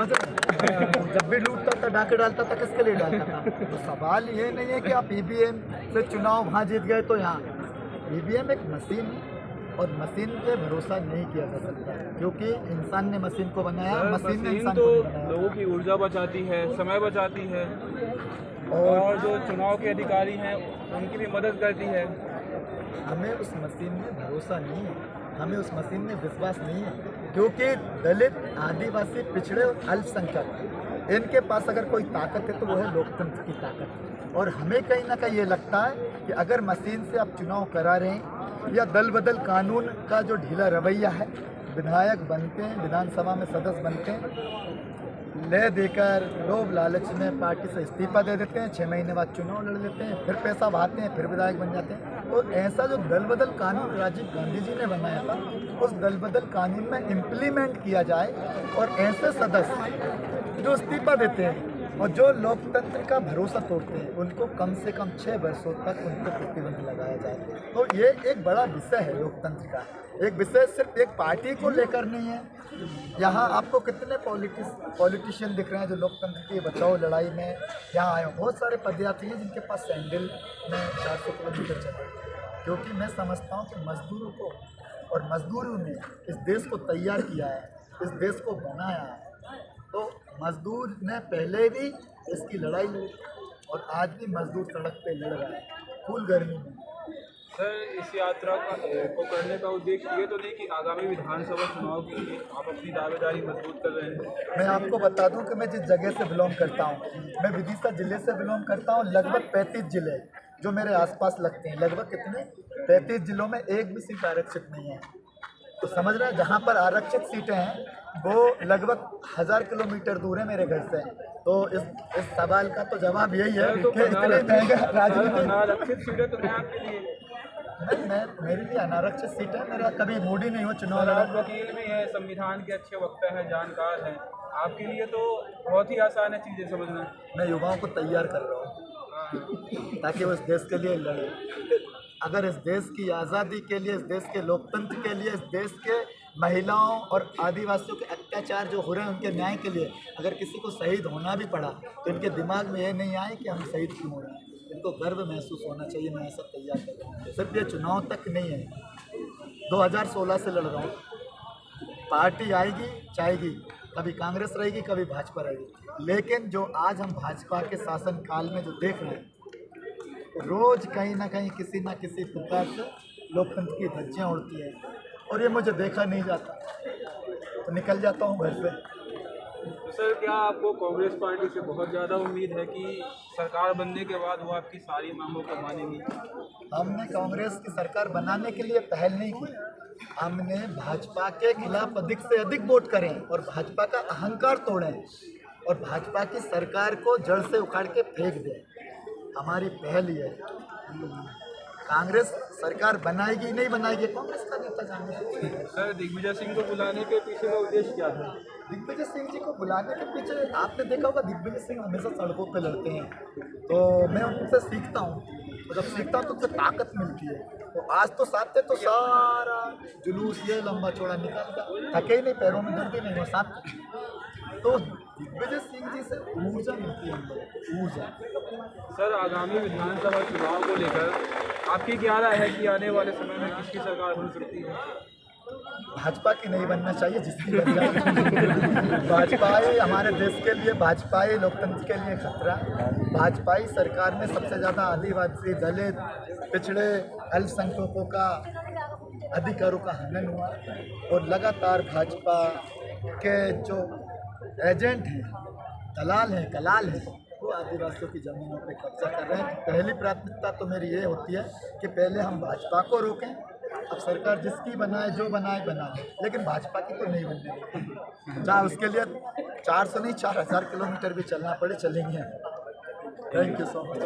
समझ रहे हैं? जब भी लूटता था, डाके डालता था, किसके लिए डालता था? तो सवाल ये नहीं है कि आप ईवीएम से चुनाव वहाँ जीत गए तो यहाँ। ईवीएम एक मशीन है और मशीन पे भरोसा नहीं किया जा सकता, क्योंकि इंसान ने मशीन को बनाया, मशीन ने इंसान तो को नहीं बनाया। लोगों की ऊर्जा बचाती है, समय बचाती है, और जो चुनाव के अधिकारी हैं उनकी भी मदद करती है। हमें उस मशीन में भरोसा नहीं है, हमें उस मशीन में विश्वास नहीं है, क्योंकि दलित, आदिवासी, पिछड़े और अल्पसंख्यक, इनके पास अगर कोई ताकत है तो वो है लोकतंत्र की ताकत। और हमें कहीं ना कहीं ये लगता है कि अगर मशीन से आप चुनाव करा रहे हैं या दल बदल कानून का जो ढीला रवैया है, विधायक बनते हैं, विधानसभा में सदस्य बनते हैं, ले देकर लोभ लालच में पार्टी से इस्तीफा दे देते हैं, 6 महीने बाद चुनाव लड़ लेते हैं, फिर पैसा बहाते हैं, फिर विधायक बन जाते हैं। तो ऐसा जो दल बदल कानून राजीव गांधी जी ने बनाया था, उस दल बदल कानून में इम्प्लीमेंट किया जाए और ऐसे सदस्य जो इस्तीफा देते हैं और जो लोकतंत्र का भरोसा तोड़ते हैं, उनको कम से कम 6 वर्षों तक उन पर प्रतिबंध लगाया जाए। तो ये एक बड़ा विषय है लोकतंत्र का। एक विषय सिर्फ एक पार्टी को लेकर नहीं है। यहाँ आपको कितने पॉलिटिशियन दिख रहे हैं जो लोकतंत्र की बचाओ लड़ाई में यहाँ आए हैं। बहुत सारे पदयात्री हैं जिनके पास सैंडल में 400 किलोमीटर चलते हैं, क्योंकि मैं समझता हूँ कि मजदूरों को और मजदूरों ने इस देश को तैयार किया है, इस देश को बनाया है। तो मजदूर ने पहले भी इसकी लड़ाई लड़ी और आज भी मजदूर सड़क पे लड़ रहा है, फुल गर्मी में। सर, इस यात्रा को करने का उद्देश्य ये तो नहीं कि आगामी विधानसभा चुनाव के लिए आप अपनी दावेदारी मजबूत कर रहे हैं? मैं आपको बता दूं कि मैं जिस जगह से बिलोंग करता हूं, मैं विदिशा जिले से बिलोंग करता हूं। लगभग 35 जिले जो मेरे आसपास लगते हैं, लगभग कितने 35 जिलों में एक भी सीट आरक्षित नहीं है। तो समझ रहे हैं, जहाँ पर आरक्षित सीटें हैं वो लगभग 1000 किलोमीटर दूर है मेरे घर से। तो इस सवाल का तो जवाब यही है तो कि इतने महंगा राजनीति। अनारक्षित सीटें तो हैं आपके लिए? नहीं, मैं मेरे लिए अनारक्षित सीट है, मेरा कभी मूड ही नहीं हो चुनाव आप लड़ा। वकील भी हैं, संविधान के अच्छे वक्ता हैं, जानकार हैं, आपके लिए तो बहुत ही आसान है चीज़ें समझना। मैं युवाओं को तैयार कर रहा हूँ ताकि वो इस देश के लिए लड़े। अगर इस देश की आज़ादी के लिए, इस देश के लोकतंत्र के लिए, इस देश के महिलाओं और आदिवासियों के अत्याचार जो हो रहे हैं उनके न्याय के लिए अगर किसी को शहीद होना भी पड़ा तो इनके दिमाग में ये नहीं आए कि हम शहीद क्यों हो रहे हैं। इनको गर्व महसूस होना चाहिए। मैं ऐसा तैयार कर रहा हूँ। सिर्फ ये चुनाव तक नहीं है, 2016 से लड़ रहा हूँ। पार्टी आएगी जाएगी, कभी कांग्रेस रहेगी, कभी भाजपा रहेगी, लेकिन जो आज हम भाजपा के शासन काल में जो देख रहे हैं, रोज कहीं ना कहीं किसी ना किसी प्रकार से लोकतंत्र की धज्जियाँ उड़ती है और ये मुझे देखा नहीं जाता तो निकल जाता हूँ घर से। तो सर, क्या आपको कांग्रेस पार्टी से बहुत ज़्यादा उम्मीद है कि सरकार बनने के बाद वो आपकी सारी मांगों को मानेगी? हमने कांग्रेस की सरकार बनाने के लिए पहल नहीं की, हमने भाजपा के खिलाफ अधिक से अधिक वोट करें और भाजपा का अहंकार तोड़ें और भाजपा की सरकार को जड़ से उखाड़ के फेंक दें। हमारी पहल ये है। कांग्रेस सरकार बनाएगी नहीं बनाएगी कांग्रेस का नेता जाने। सर, दिग्विजय सिंह को बुलाने के पीछे का उद्देश्य क्या है? दिग्विजय सिंह जी को बुलाने के पीछे आपने देखा होगा, दिग्विजय सिंह हमेशा सड़कों पे लड़ते हैं, तो मैं उनसे सीखता हूँ। तो जब सीखता हूँ तो उससे ताकत मिलती है। तो आज तो साथ थे तो सारा जुलूस ये लंबा चौड़ा निकलता, थके ही नहीं, पैरों में दर्द ही नहीं, वो साथ। तो दिग्विजय सिंह जी से ऊर्जा मिलती है, हम लोगों को ऊर्जा। सर, आगामी विधानसभा चुनाव को लेकर आपकी क्या राय है कि आने वाले समय में किसकी सरकार बन सकती है? भाजपा की नहीं बनना चाहिए, जिसकी बन जाए। भाजपा ही हमारे देश के लिए, भाजपा ही लोकतंत्र के लिए खतरा। भाजपा ही सरकार में सबसे ज़्यादा आदिवासी, दलित, पिछड़े, अल्पसंख्यकों का अधिकारों का हनन हुआ और लगातार भाजपा के जो एजेंट हैं, दलाल हैं, कलाल हैं, वो आदिवासियों की ज़मीनों पे कब्जा कर रहे हैं। पहली प्राथमिकता तो मेरी ये होती है कि पहले हम भाजपा को रोकें। अब सरकार जिसकी बनाए, जो बनाए बनाए, लेकिन भाजपा की तो नहीं बनने देगी। चाहे उसके लिए 400 नहीं 4000 किलोमीटर भी चलना पड़े, चलेंगे। Thank you so much.